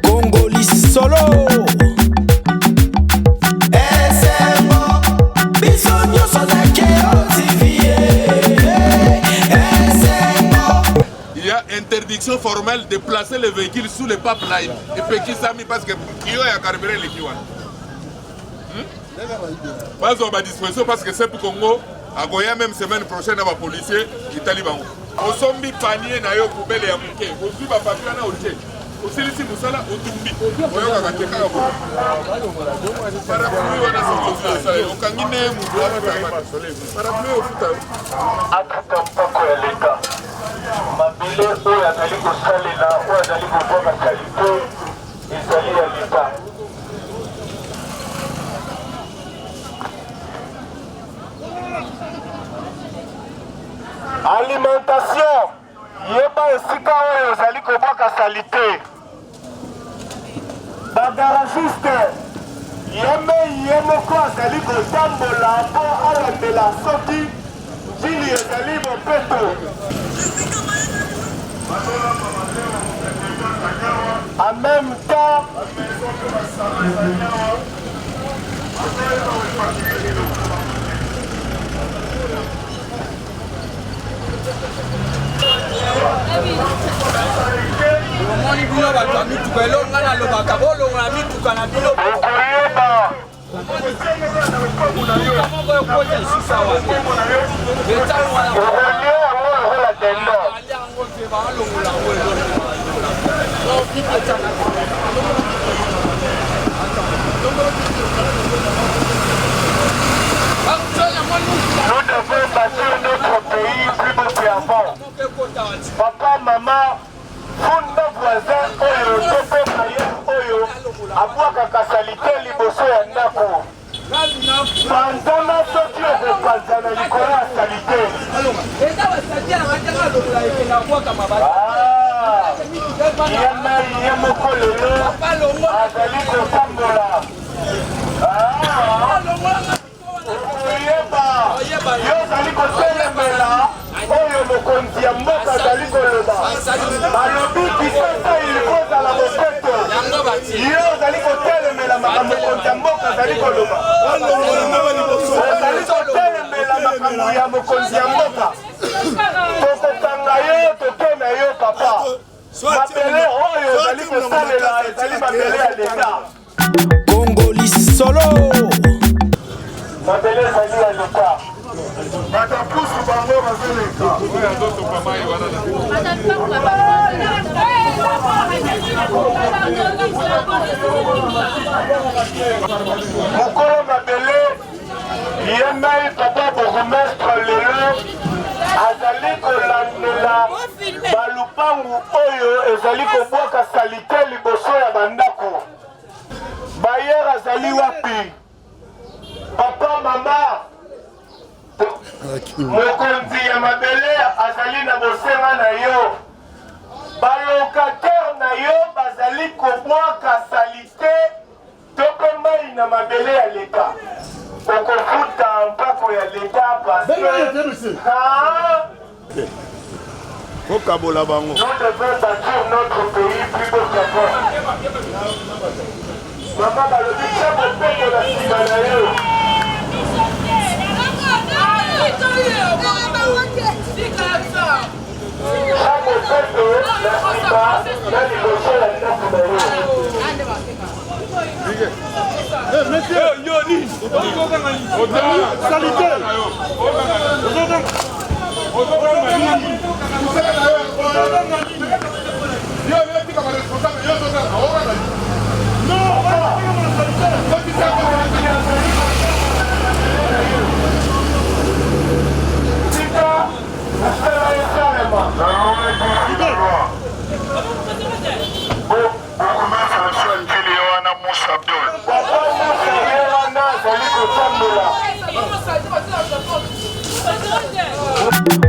Congolais solo. Il y a interdiction formelle de placer les véhicules sous les pipelines. Et puis qui s'est mis parce que Kyo a carburé les Kiwan. Pas à disposition parce que c'est pour Congo. À Goya même semaine prochaine à ma policier, les talibans. Au sombi panier na yo poubelle ya muke. Au suba papier na oche. Au silisi musala au tumbi. Oyo kakateka ya bo. Parapluie wana sokosa. Okangine mudu parapluie au futa. Atuka mpako ya leta. Mabile oyo azali kosalela oyo azali kovwaka kalite ezali ya leta. Alimentation yeba esika oyo ezali kobwaka salite. Bagaragiste ye moko azali kotambola mpo alandela soki njili ezali mopeto. En même temps, nous devons bâtir notre pays plus beau qu'avant. Papa, maman, vous nos voisins, oyo, tope maye, oyo, abwaka kasalite liboso ya ndako. Panzana soki okopanzana likolo ya salite. Ye moko lelo azali kotambola. Yo ozali kotelemela oyo mokonzi ya mboka azali koloba. Balobi kisasa ilikozala mopeto. Yo ozali kotelemela makambo mokonzi ya mboka azali koloba. Ozali kotelemela makambo ya mokonzi ya mboka. Tokokanga yo tokena yo papa. Mabele oyo ozali kosalela ezali mabele ya leta. Congolais solo. Mabele ezali ya leta. Batapusu bango bazeleka. Oyo nzoto pamai wana na. Mokolo mabele yemai papa bourgmestre lelo azali kolandela balupangu oyo ezali kobwaka salite liboso ya bandako. Bayer azali wapi? Papa mama mokonzi ya mabele azali na bosenga na yo. Balokateur na yo bazali kobwaka salite tope mai na mabele ya leta. Okofuta mpako ya leta parce Kokabola bango. nous devons bâtir notre pays plus beau qu'avant. Maman balobi tya mopeto na nsima na yo. Tya mopeto na nsima na liboso ya ndako na yo.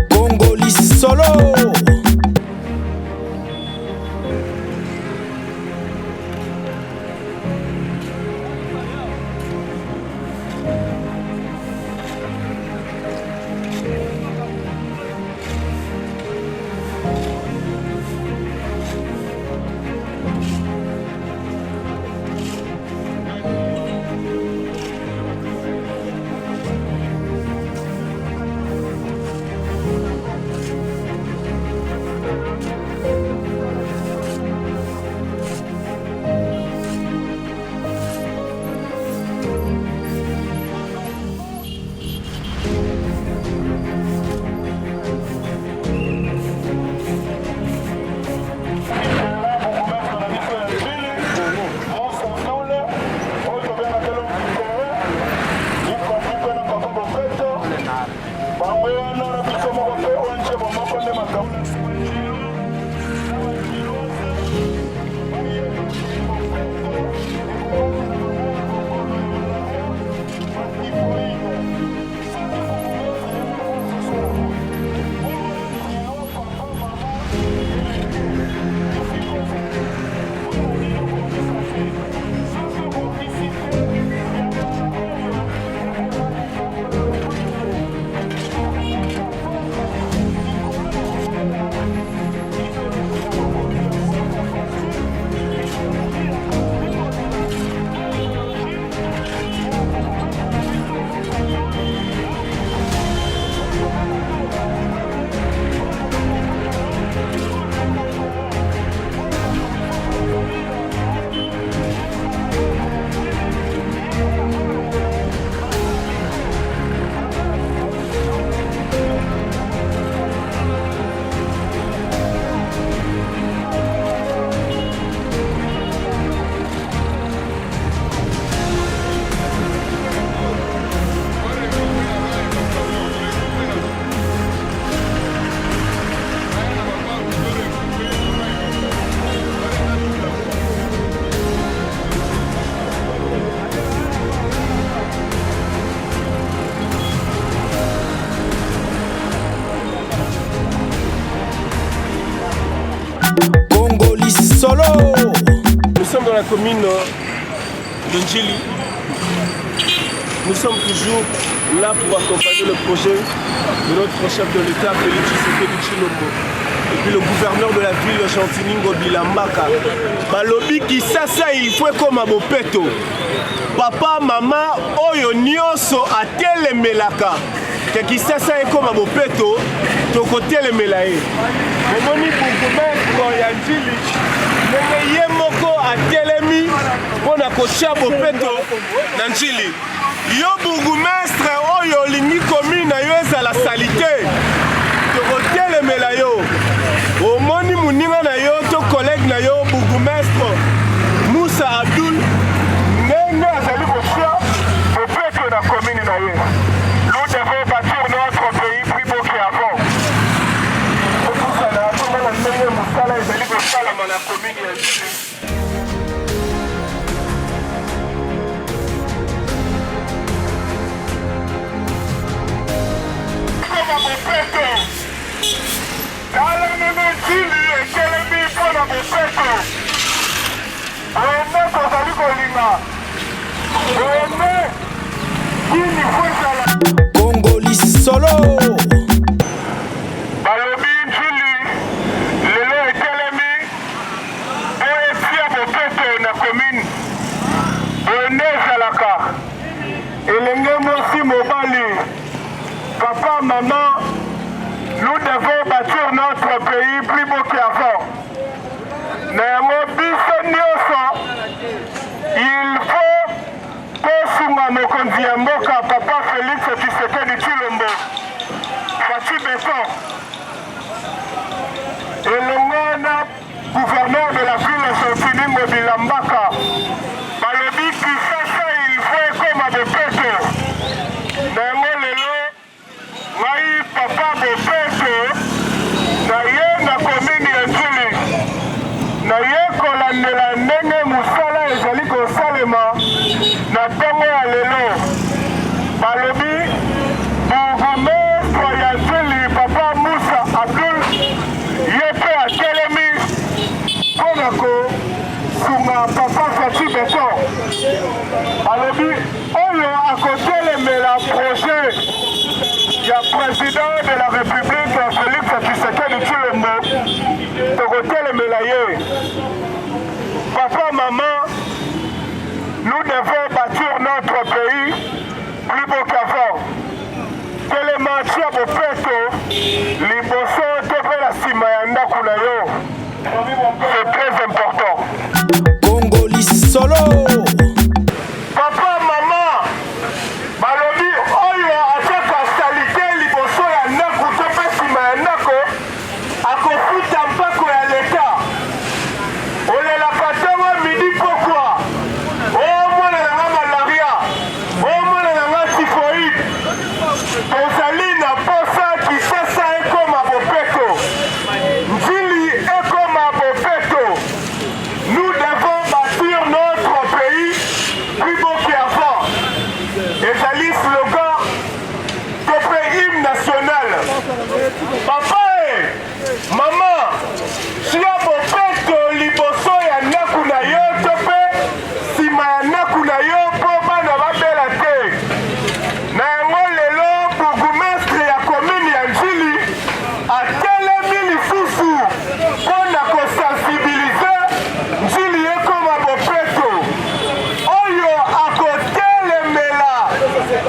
Congolais solo. Nous sommes dans la commune de Ndjili. Nous sommes toujours là pour accompagner le projet de notre chef de l'État, Félix Tshisekedi Tshilombo. Et puis le gouverneur de la ville de Chantiningo Bilambaka. Balobi Kisasa il faut comme à Bopeto. Papa, maman, oyo nyonso atelemelaka. Que Kisasa est comme à Bopeto, toko telemelaye. Momoni bourgmestre ya Ndjili. Menge ye moko atelemi pona kotia Bopeto na Ndjili. Yo bourgmestre oyo olingi commune na yo ezala salite. Toko telemela yo. Omoni muninga na yo to collègue na yo bourgmestre Moussa Abdul ndenge azali kotia Bopeto na commune na ye. Nous devons bâtir notre pays plus beau qu'avant. Okusala akomona ndenge mosala ezali kosalama na commune ya Ndjili. Bopeto tala nene Ndjili ekelemi mpona Bopeto ene tozali kolinga ene kini fo ezala Congolais solo. balobi Ndjili lelo ekelemi po etia Bopeto na commune ene ezalaka elenge mwasi mobali. Papa, maman, nous devons bâtir notre pays plus beau qu'avant. Il faut que Sunga Mokonzi ya mboka Papa Félix Tshisekedi Tshilombo Fachi Beton elongo na gouverneur de la ville de Chantiningo Bilambaka balobi Kisasa il faut comme à Bopeto. Ngai Papa Bopeto na ye na commune ya Ndjili na ye kolandela ndenge mosala ezali kosalema na ntongo ya lelo balobi bourgmestre ya Ndjili Papa Moussa Abdul ye mpe atelemi mpona kosunga Papa Fachi Beton balobi oyo akotelemela projet ya président de la République Félix Tshisekedi Tshilombo tokotelemela ye. Papa, maman, nous devons bâtir notre pays plus beau qu'avant. Telema tia Bopeto liboso tope la nsima ya ndako na yo. C'est très important. Congolais solo. Papa, maman, balobi oyo ateka salite liboso ya ndako to mpe nsima ya ndako akofuta mpako ya leta olelaka ntongo midi pokwa omona nanga malaria omona nanga typhoïde tozali na posa Kisasa ekoma Bopeto Ndjili ekoma Bopeto. Nous devons bâtir notre pays plus beau qu'avant. Ezali slogan tope hymne national. Papa et maman, tia Bopeto liboso ya ndako na yo tope nsima ya ndako na yo mpo bana babela te. Na yango lelo bourgmestre ya commune ya Ndjili atelemi lisusu mpona kosensibilize Ndjili ekoma Bopeto oyo akotelemela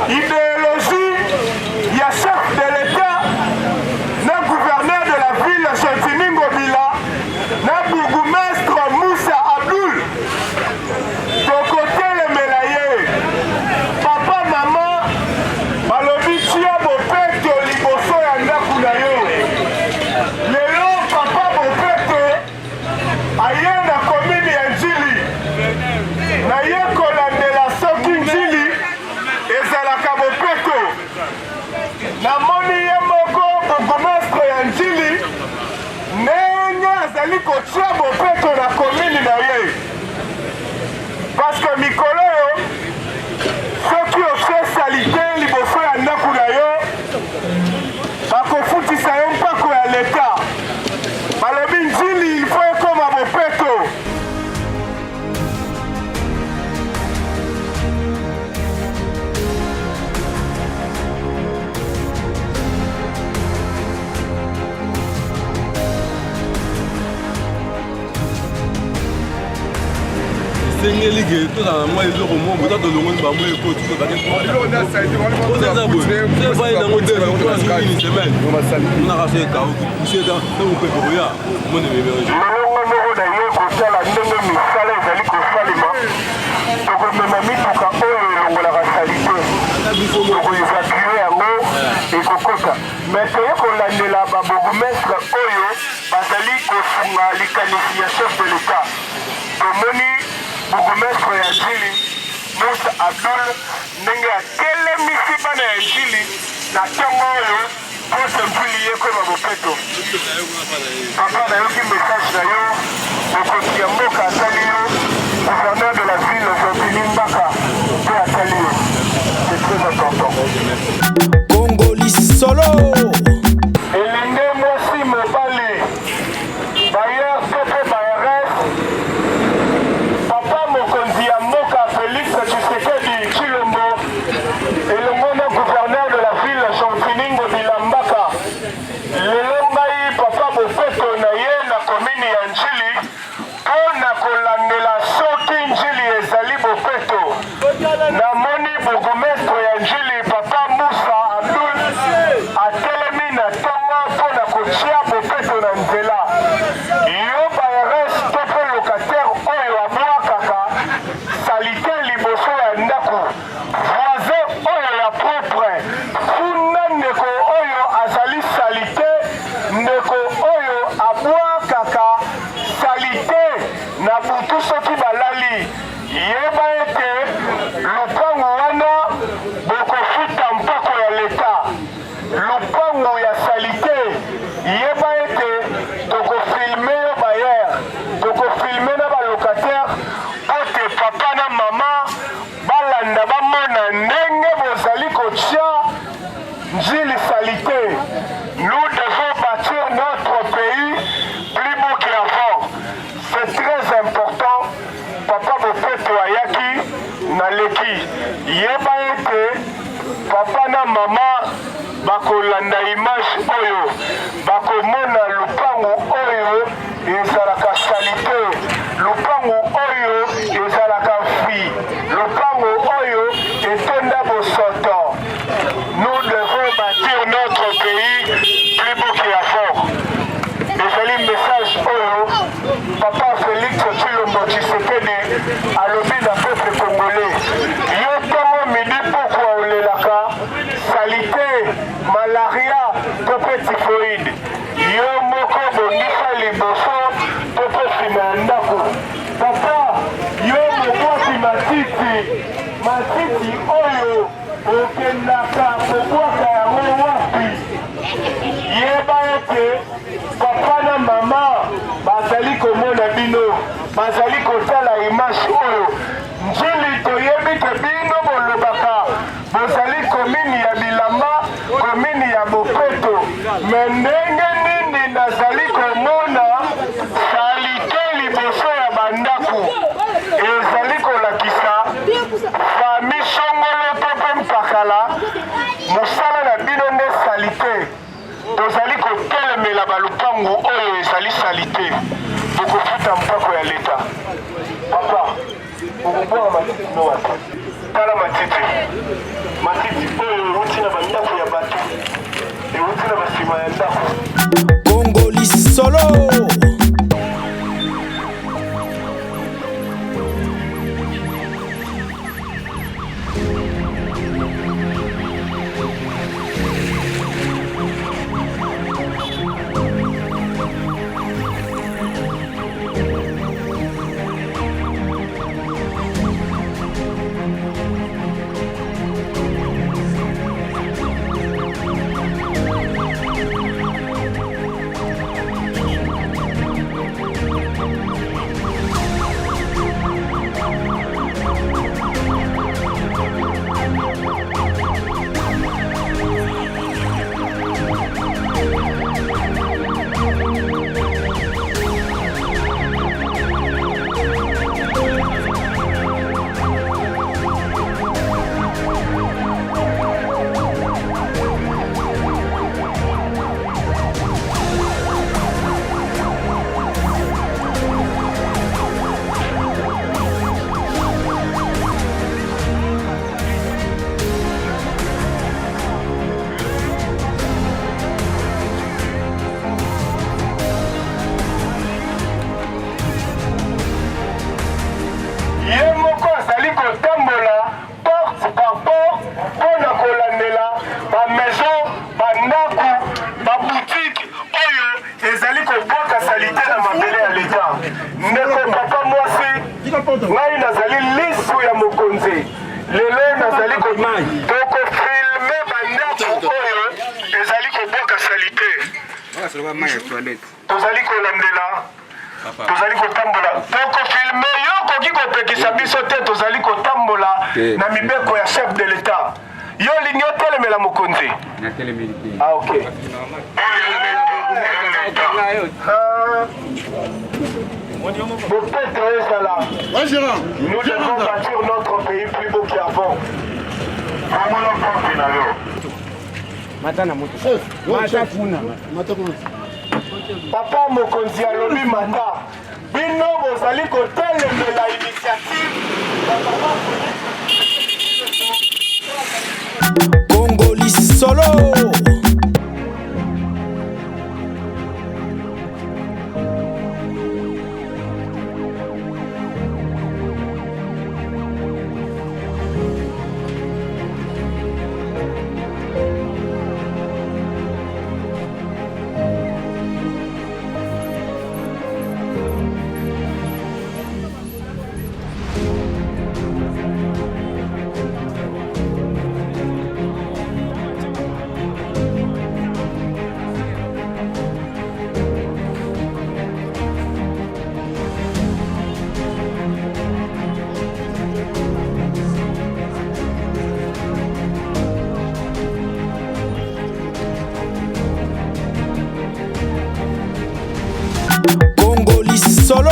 idéologie ya chef de l'État na gouverneur de la ville Chantiningo Bila na bourgmestre Moussa Abdul tokotelemela ye. Papa, maman, balobi tia Bopeto liboso ya ndako na yo. Lelo Papa Bopeto aye na commune ya Ndjili na ye kolandela soki Ndjili ezalaka Bopeto. Namoni ye moko bourgmestre ya Ndjili ndenge azali kotia Bopeto na commune na ye parce que mikolo oyo soki otie salite liboso ya ndako na yo bakofutisa yo mpako ya leta balobi Ndjili il faut ekoma Bopeto. esengeli ke tozala mwa eloko mo bota tolongoni bamwa ekoti tozakaaboyebai nango teini semaine onaka so ekauki puseta to mopepe koya mone meberge lelongo moko na ye kosala ndenge misala ezali kosalema tokomema mituka oyo elongolaka salite tokoevacue yango ekokota mais toye kolandela babourgmestre oyo bazali kofunga likanisi ya chef de l'état tomoni bourgmestre ya jili Moussa Abdul ndenge atelemisi bana ya jili na ntongo oyo pote mpuli ye koyeba bopeto papa nayoki message na yo mokonzi ya mboka atali yo gouverneur de la ville Jean-Denis Mbaka mpe atali yo c'est très important Congoli solo elenge mwasi mobali bayer to mpe bayres papa mokonzi ya mboka Félix Tshisekedi Tshilombo elongo na gouverneur de la ville Jean-Denis Mbaka lelo ngai papa bopeto na ye na komini ya njili mpo na kolandela soki njili ezali bopeto namoni bourgmestre ya njili papa Moussa Abdul atelemi na ntongo mpo na kotia bopeto na nzela yo bayres to mpe locataire oyo abwakaka salite liboso ya ndako voisin oyo ya propre kuna ndeko oyo azali salite ndeko oyo abwakaka salite na butu soki balali yeba ete lopango wana bokofuta mpako ya leta lopango ya salite yeba ete tokofilme yo bayer tokofilme na balocataire ote papa na mama balanda bamona ndenge bozali kotia njili salite. Nous devons bâtir notre pays plus beau qu'avant. C'est très important. Papa bopeto ayaki na leki yeba ete papa na mama bakolanda image oyo bakomona lupango oyo ezalaka salite lupango oyo ezalaka fi lupango oyo etonda bosoto. Nous devons bâtir notre pays plus beau qu'avant. ezali message oyo papa Félix Tshilombo Tshisekedi alobi na peuple congolais yo ntongo midi pokwa olelaka salite malaria to mpe typhoïde yo moko bongisa liboso to mpe nsima ya ndako papa yo mobwaki matiti oyo okendaka kobwaka yango wapi yeba ete papa na mama bazali komona bino bazali kotala image oyo njili toyebi te bino bolobaka bozali komini ya bilamba komini ya bopeto me ndenge nini nazali komona salite liboso ya bandako ezali kolakisa fami songolo to mpe mpakala mosala na bino nde salite tozali kotelemela balupangu oyo ezali salite bokofuta mpako ya leta papa okobwaka matiti no wate tala matiti oyo euti na bandako ya bato euti na basima ya ndako Congoli solo ngai nazali lisu ya mokonzi lelo nazali tokofilme bandako oyo ezali koboka salite tozali kolandela tozali kotambola tokofilme yo koki kopekisa biso te tozali kotambola na mibeko ya chef de l'état yo lingi otelemela mokonzi ok peut-être ezala nous devons bâtir notre pays plus beau qu'avant papa mokonzi alobi mata bino bozali kotelemela initiative Congoli solo. Congoli solo.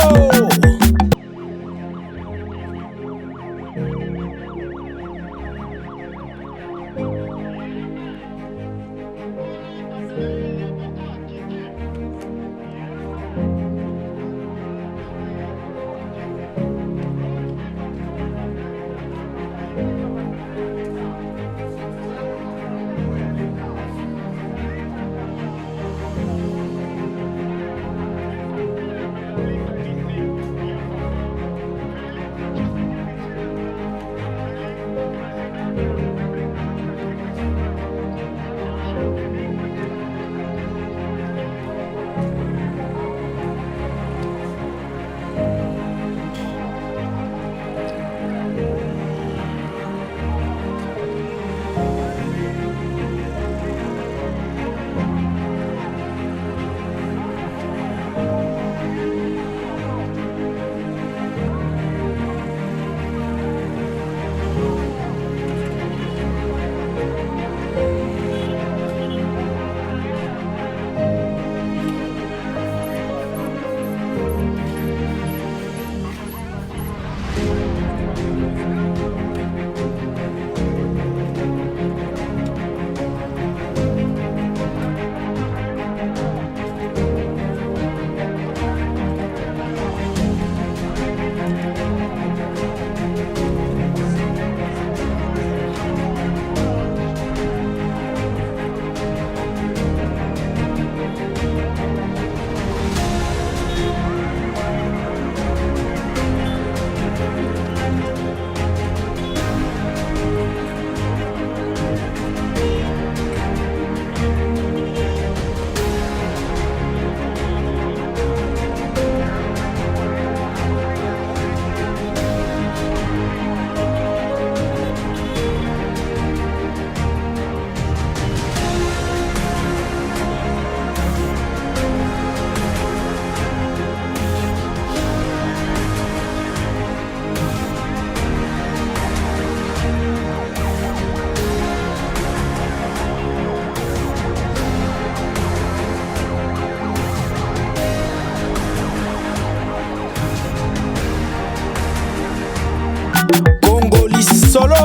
Congoli solo.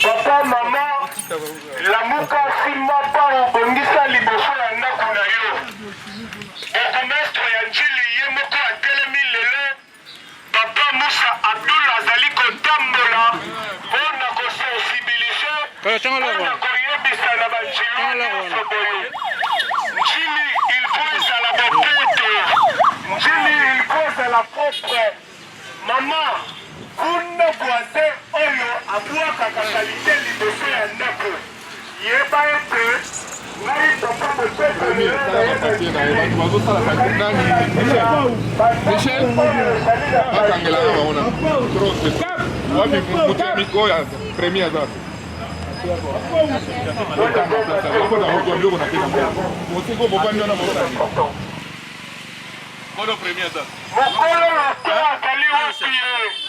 Papa, maman, la muka simba pa obongisa liboso ya ndako na yo. Bourgmestre ya Njili ye moko atelemi lelo. Papa Musa Abdul azali kotambola mpona kosensibilize mpona koyebisa na banjilo nyonso boye. Njili il faut ezala bopeto. Njili il faut ezala propre. Maman, kuna voisin oyo abwaka kalite liboso ya ndako yeba ete Michel, akangelanga maona. Wapi mkutemiko ya premier zako.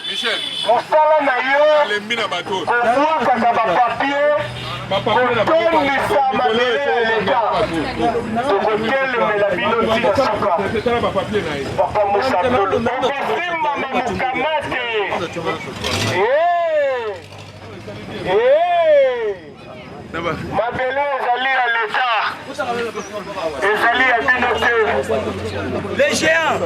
Michel, mosala na yo lemina bato. kozwakaka bapapier kotondisa mabele ya leta tokotelemela bino ntina suka papa mosakolo okosimbama mokamate mabele ezali ya leta ezali ya bino te Les géants.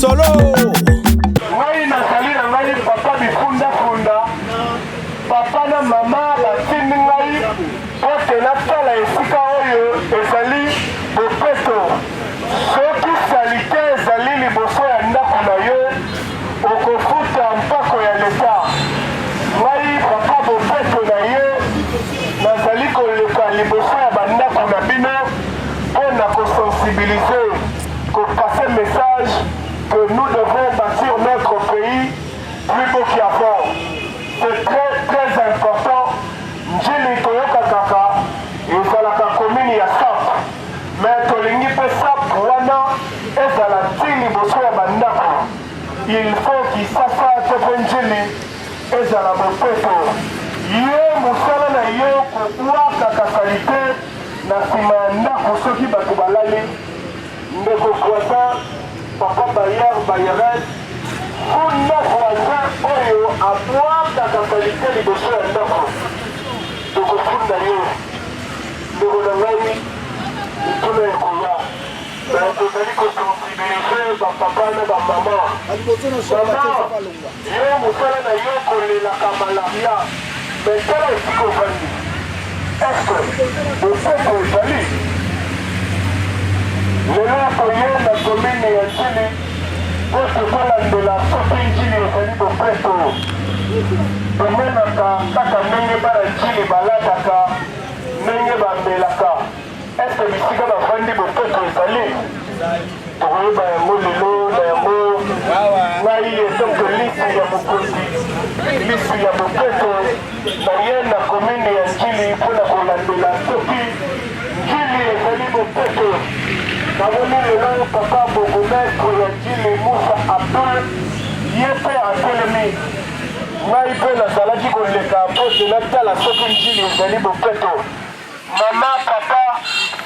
Solo. Ngai nazali na ngai papa bifundafunda papa na mama batindi ngai pote natala esika oyo ezali bopeto soki salite ezali liboso ya ndako na yo okofuta mpako ya leta ngai papa bopeto na yo nazali koleka liboso ya bandako na bino mpo na kosensibilize kopase message que nous devons bâtir notre pays plus beau qu'avant. C'est très très important. Njili toyoka kaka ezalaka commune ya SAP. Mais tolingi pe SAP wana ezala ti liboso ya bandako. Il faut kisasa te pe njili ezala bopeto. Ye mosala na yo kokwaka kasalite na nsima ya ndako soki bato balali ndeko voisin papa Bayer Bayeret kuna voisin oyo abwakaka kalite liboso ya ndako tokofunda ye ndeko na ngai mituna ekoya tozali kosensibilize bapapa na bamama yo mosala na yo kolelaka malaria me tala esika ovandi eske bopeto ezali lelo toye na komine ya Njili po tokolandela soki Njili ezali bopeto tomonaka kaka ndenge bana Njili balataka ndenge bambelaka eske bisika bavandi bopeto ezali tokoyeba yango lelo na yango ngai etonke lisu ya mokonzi lisu ya bopeto naye na komine ya Njili mpona kolandela soki Njili ezali bopeto naboni lelo papa bourgmestre ya Njili Musa Abdul ye mpe atelemi ngai mpe nazalaki koleka mpo te natala soki Njili ezali bopeto mama papa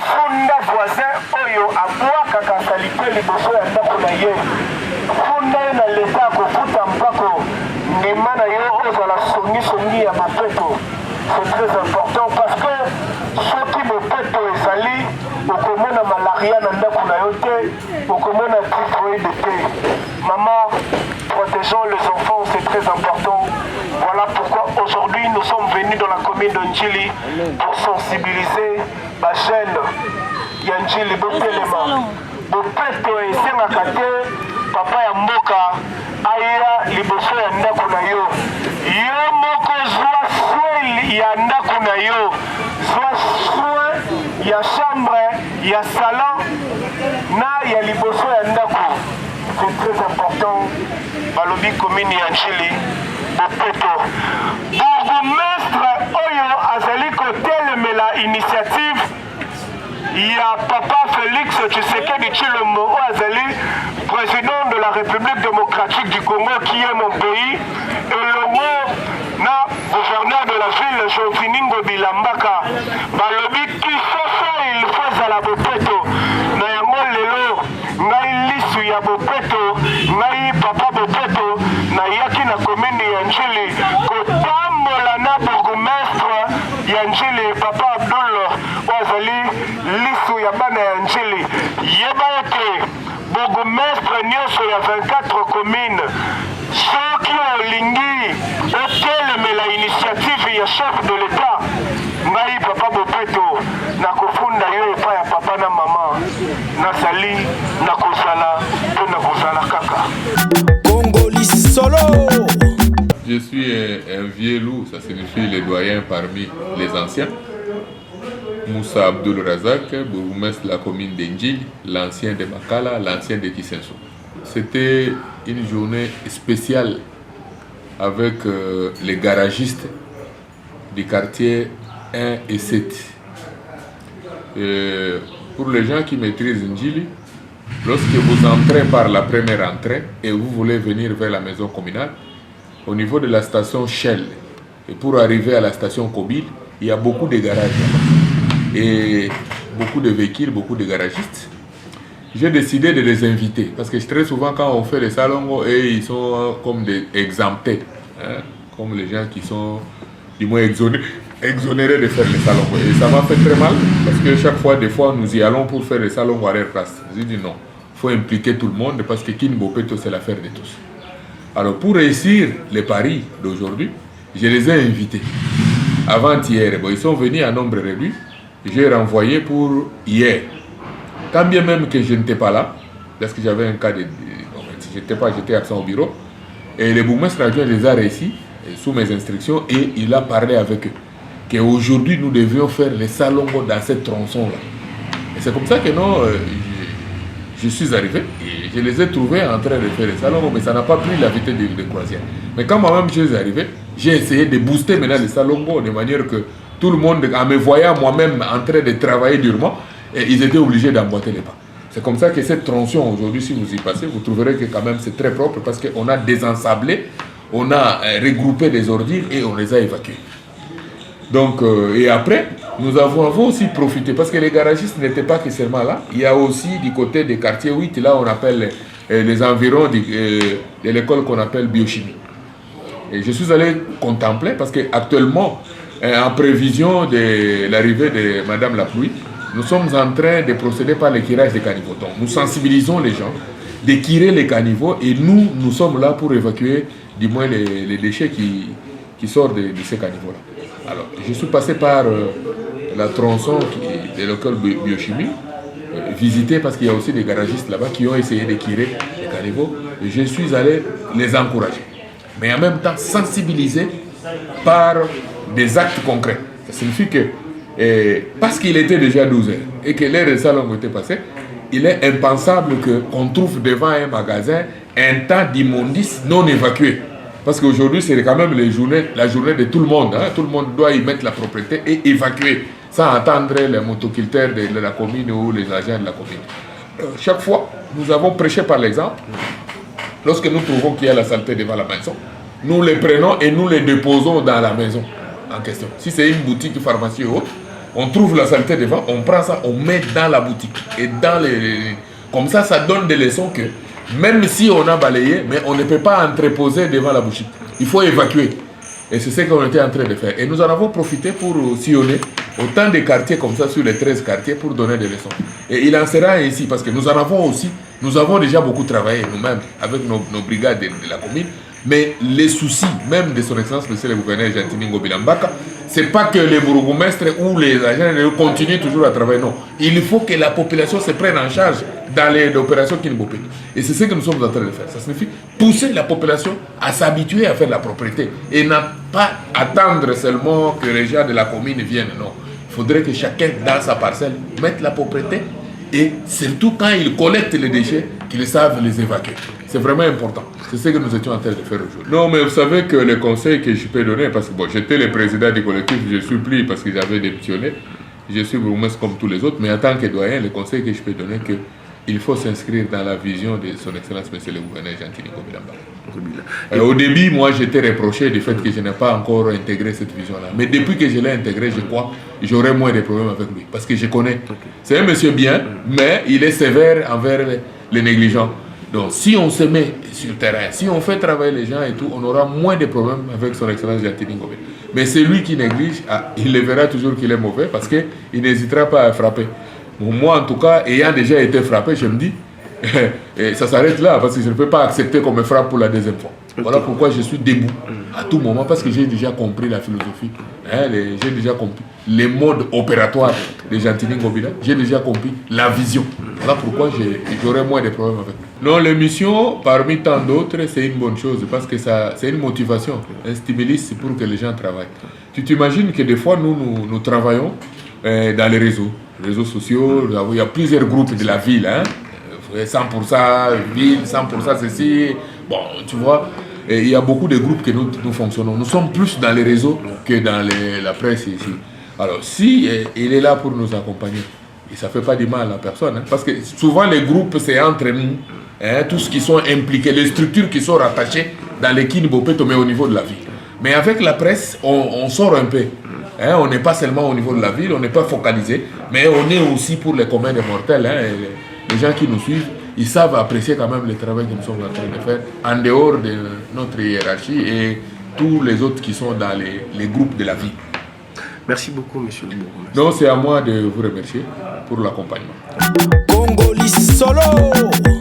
funda voisin oyo abwakaka salite liboso ya ndako na ye funda ye na leta akokuta mpako ndima na yo ozala songisongi ya bopeto. C'est très important parce que soki bopeto ezali okomona malaria na ndako na yo te, okomona typhoïde te. Maman, protégeons les enfants, c'est très important. Voilà pourquoi aujourd'hui nous sommes venus dans la commune de Ndjili pour sensibiliser la jeune Ndjili Botelema. Bopeto esengaka te papa ya mboka aya liboso ya ndako na yo. Yo moko zwa soin ya ndako na yo, zwa soin ya chambre, ya salon na ya liboso ya ndako. C'est très important. Balobi commune ya Ndjili bopeto. Bourgmestre oyo azali kotelemela initiative ya papa Félix Tshisekedi Tshilombo Azali, président de la République démocratique du Congo qui est mon pays, et le na gouverneur de la ville Jofiningo Bilambaka balobi kisoso il faut à la bopeto na yango lelo ngai lisu ya bopeto ngai papa bopeto na yaki na commune ya Ndjili kotambola na bourgmestre ya Ndjili papa Abdul Azali lisu ya bana ya Ndjili yeba ete bourgmestre nyonso ya 24 communes soki olingi otelemela initiative ya chef de l'État ngai papa bopeto nakofunda yo epai ya papa na mama nazali nakozala mpe nakozala kaka. Congoli solo. Je suis un vieux loup, ça signifie les doyens parmi les anciens. Moussa Abdul Razak, bourgmestre de la commune d'Ndjili, l'ancien de Makala, l'ancien de Kisenso. C'était une journée spéciale avec les garagistes du quartier 1 et 7. Pour les gens qui maîtrisent Ndjili, lorsque vous entrez par la première entrée et vous voulez venir vers la maison communale, au niveau de la station Shell, et pour arriver à la station Kobil, il y a beaucoup de garages et beaucoup de véhicules, beaucoup de garagistes. J'ai décidé de les inviter parce que très souvent quand on fait les salons, et ils sont comme des exemptés, hein, comme les gens qui sont du moins exonérés de faire les salons. Et ça m'a fait très mal parce que chaque fois, des fois, nous y allons pour faire les salons à leur place. J'ai dit non, il faut impliquer tout le monde parce que Kin Bopeto, c'est l'affaire de tous. Alors pour réussir les paris d'aujourd'hui, je les ai invités. Avant-hier, bon, ils sont venus à nombre réduit. J'ai renvoyé pour hier. Quand bien même que je n'étais pas là, parce que j'avais un cas de... j'étais absent au bureau, et le bourgmestre adjoint les a réussi, sous mes instructions, et il a parlé avec eux. Qu'aujourd'hui, nous devions faire les salons dans cette tronçon-là. Et c'est comme ça que non, je suis arrivé, et je les ai trouvés en train de faire les salons, mais ça n'a pas pris la vitesse de croisière. Mais quand moi-même je suis arrivé, j'ai essayé de booster maintenant les salons de manière que tout le monde, en me voyant moi-même en train de travailler durement, et ils étaient obligés d'emboîter les pas. C'est comme ça que cette tronçon aujourd'hui, si vous y passez, vous trouverez que quand même c'est très propre parce qu'on a désensablé, on a regroupé des ordures et on les a évacués. Donc, et après, nous avons aussi profité parce que les garagistes n'étaient pas que seulement là. Il y a aussi du côté des quartiers 8, là on appelle les environs de l'école qu'on appelle biochimie. Et je suis allé contempler parce qu'actuellement, en prévision de l'arrivée de Madame la Pluie, nous sommes en train de procéder par le curage des caniveaux. Donc nous sensibilisons les gens de curer les caniveaux et nous sommes là pour évacuer du moins les déchets qui sortent de ces caniveaux-là. Alors je suis passé par la tronçon de l'école biochimie, visiter parce qu'il y a aussi des garagistes là-bas qui ont essayé de curer les caniveaux et je suis allé les encourager. Mais en même temps sensibiliser par des actes concrets. Ça signifie que parce qu'il était déjà 12 heures et que l'heure de salon était passée, il est impensable qu'on trouve devant un magasin un tas d'immondices non évacués. Parce qu'aujourd'hui, c'est quand même la journée de tout le monde. Hein. Tout le monde doit y mettre la propriété et évacuer sans attendre les motoculteurs de la commune ou les agents de la commune. Chaque fois, nous avons prêché par l'exemple. Lorsque nous trouvons qu'il y a la saleté devant la maison, nous les prenons et nous les déposons dans la maison en question. Si c'est une boutique, pharmacie ou autre, on trouve la saleté devant, on prend ça, on met dans la boutique. Et dans comme ça donne des leçons que même si on a balayé, mais on ne peut pas entreposer devant la boutique. Il faut évacuer. Et c'est ce qu'on était en train de faire. Et nous en avons profité pour sillonner autant de quartiers comme ça sur les 13 quartiers pour donner des leçons. Et il en sera ainsi parce que nous en avons aussi, nous avons déjà beaucoup travaillé nous-mêmes avec nos brigades de la commune. Mais les soucis, même de son excellence, monsieur le gouverneur Jantiningo Bilambaka, c'est pas que les bourgmestres ou les agents continuent toujours à travailler, non. Il faut que la population se prenne en charge dans les opérations Kinbopé. Et c'est ce que nous sommes en train de faire. Ça signifie pousser la population à s'habituer à faire la propriété et n'a pas attendre seulement que les gens de la commune viennent, non. Il faudrait que chacun dans sa parcelle mette la propriété et surtout quand ils collectent les déchets, qu'ils savent les évacuer. C'est vraiment important. C'est ce que nous étions en train de faire aujourd'hui. Non, mais vous savez que le conseil que je peux donner, parce que bon, j'étais le président du collectif, je supplie parce que j'avais démissionné. Je suis vraiment comme tous les autres, mais en tant que doyen, le conseil que je peux donner, que il faut s'inscrire dans la vision de son excellence, monsieur le gouverneur Jantiningo Bilambaka. Au début, moi, j'étais reproché du fait que je n'ai pas encore intégré cette vision-là. Mais depuis que je l'ai intégré, je crois, j'aurai moins de problèmes avec lui. Parce que je connais. C'est un monsieur bien, mais il est sévère envers les négligents. Donc, si on se met sur le terrain, si on fait travailler les gens et tout, on aura moins de problèmes avec son excellence Jantiningo. Mais c'est lui qui néglige, il le verra toujours qu'il est mauvais parce qu'il n'hésitera pas à frapper. Bon, moi, en tout cas, ayant déjà été frappé, je me dis, ça s'arrête là parce que je ne peux pas accepter qu'on me frappe pour la deuxième fois. Voilà pourquoi je suis debout à tout moment parce que j'ai déjà compris la philosophie, j'ai déjà compris les modes opératoires de Jantiningo Bila, j'ai déjà compris la vision. Voilà pourquoi j'aurai moins de problèmes avec lui. Non, l'émission, parmi tant d'autres, c'est une bonne chose parce que c'est une motivation, un stimulus pour que les gens travaillent. Tu t'imagines que des fois, nous travaillons dans les réseaux sociaux, il y a plusieurs groupes de la ville, 100% ville, 100% ceci, bon, tu vois, et il y a beaucoup de groupes que nous fonctionnons. Nous sommes plus dans les réseaux que dans la presse ici. Alors, si il est là pour nous accompagner, et ça ne fait pas du mal à la personne, parce que souvent les groupes, c'est entre nous, tous ceux qui sont impliqués, les structures qui sont rattachées dans les Kinbopé, mais au niveau de la ville. Mais avec la presse, on sort un peu. On n'est pas seulement au niveau de la ville, on n'est pas focalisé, mais on est aussi pour les communs des mortels. Les gens qui nous suivent, ils savent apprécier quand même le travail que nous sommes en train de faire en dehors de notre hiérarchie et tous les autres qui sont dans les groupes de la vie. Merci beaucoup, monsieur le bourgmestre. Non, c'est à moi de vous remercier pour l'accompagnement. Congolais solo.